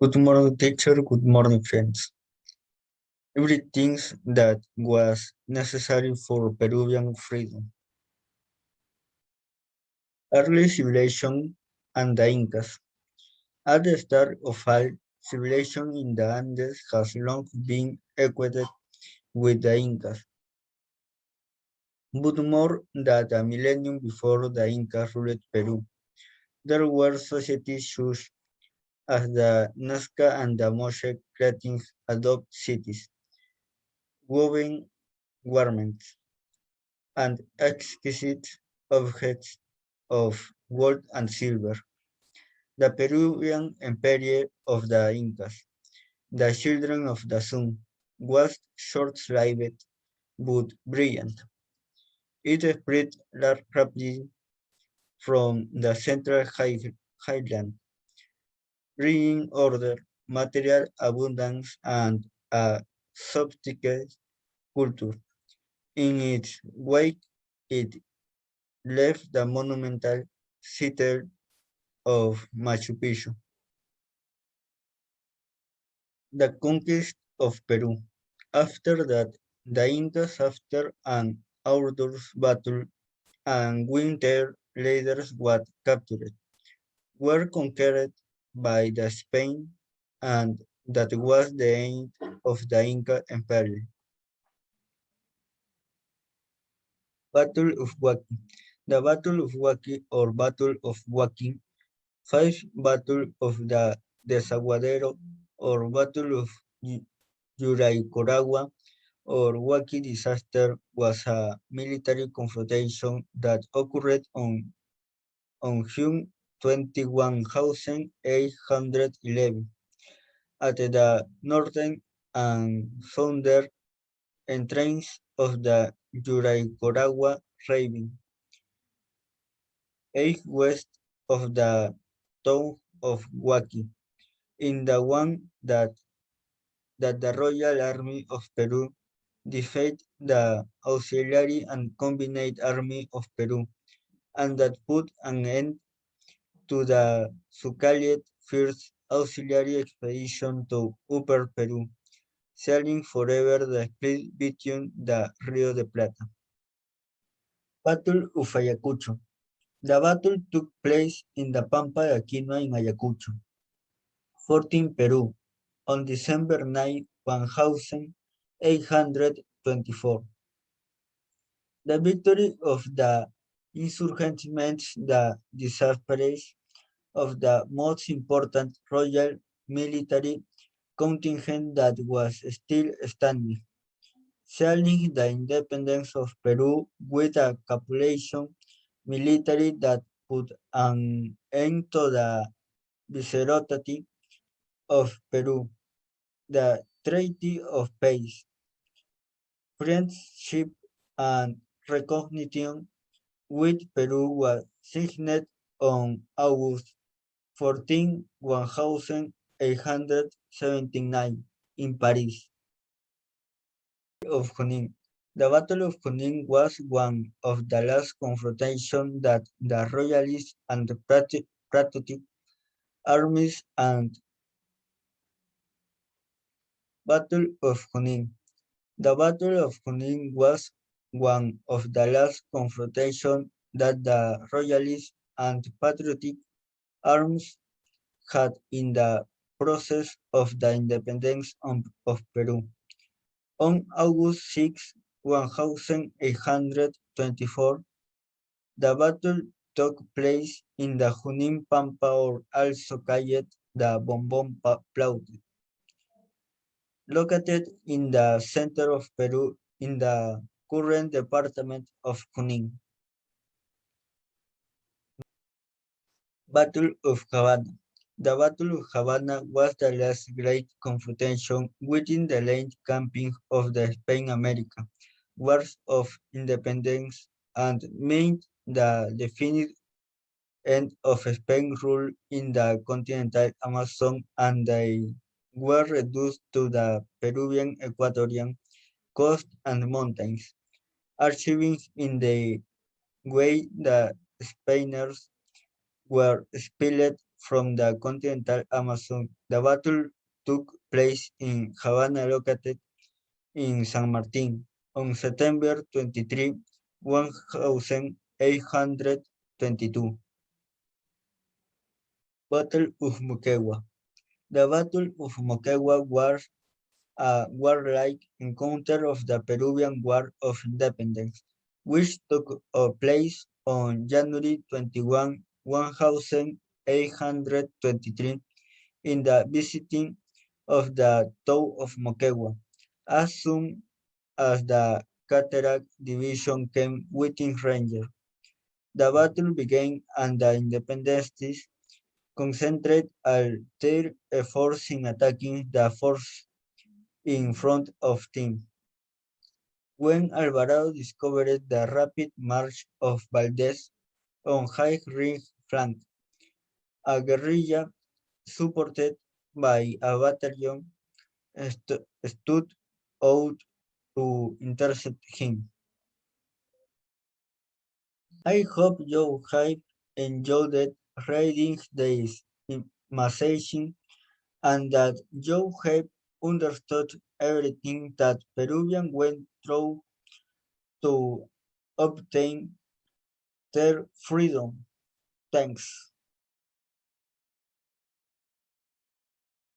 Good morning, teacher. Good morning, friends. Everything that was necessary for Peruvian freedom. Early civilization and the Incas. At the start of all, civilization in the Andes has long been equated with the Incas. But more than a millennium before the Incas ruled Peru, there were societies such as the Nazca and the Moche creating adopt cities, woven garments, and exquisite objects of gold and silver. The Peruvian empire of the Incas, the children of the sun, was short-lived but brilliant. It spread rapidly from the central highland, bringing order, material abundance, and a sophisticated culture. In its wake, it left the monumental city of Machu Picchu. The conquest of Peru. After that, the Incas, after an arduous battle and winter leaders were captured, were conquered by the Spain, and that was the end of the Inca Empire. Battle of Huaqui. The Battle of Huaqui or Battle of Huaqui, five Battle of the Desaguadero or Battle of Yuraycoragua or Huaqui disaster was a military confrontation that occurred on June 21,811 at the northern and southern entrance of the Yuraycoragua ravine, 8 west of the town of Huaqui, in the one that the Royal Army of Peru defeated the Auxiliary and Combined Army of Peru, and that put an end to the Sucaliet First Auxiliary Expedition to Upper Peru, sealing forever the split between the Rio de Plata. Battle of Ayacucho. The battle took place in the Pampa de Aquino in Ayacucho, 14 Peru, on December 9, 1824. The victory of the insurgents meant the disappearance of the most important royal military contingent that was still standing, sealing the independence of Peru with a capitulation military that put an end to the viceroyalty of Peru. The Treaty of Peace, Friendship, and Recognition with Peru was signed on August 14, 1879 in Paris. Of Junín. The Battle of Junín was one of the last confrontations that the Royalist and the Patriotic armies and Battle of Junín. The Battle of Junín was one of the last confrontations that the Royalist and Patriotic arms had in the process of the independence of Peru. On August 6, 1824, the battle took place in the Junín Pampa, or also called the Bombón Plaute, located in the center of Peru in the current department of Junín. Battle of Havana. The Battle of Havana was the last great confrontation within the late campaign of the Spain America Wars of Independence and meant the definitive end of Spain's rule in the continental Amazon, and they were reduced to the Peruvian Ecuadorian coast and mountains, achieving in the way the Spaniards were expelled from the continental Amazon. The battle took place in Havana, located in San Martin, on September 23, 1822. Battle of Moquegua. The Battle of Moquegua was a warlike encounter of the Peruvian War of Independence, which took place on January 21, 1823, in the vicinity of the town of Moquegua. As soon as the Cataract Division came within range, the battle began and the independentists concentrated all their efforts in attacking the force in front of them. When Alvarado discovered the rapid march of Valdez on high right flank, a guerrilla supported by a battalion stood out to intercept him. I hope you have enjoyed reading this message and that you have understood everything that Peruvians went through to obtain their freedom. Thanks.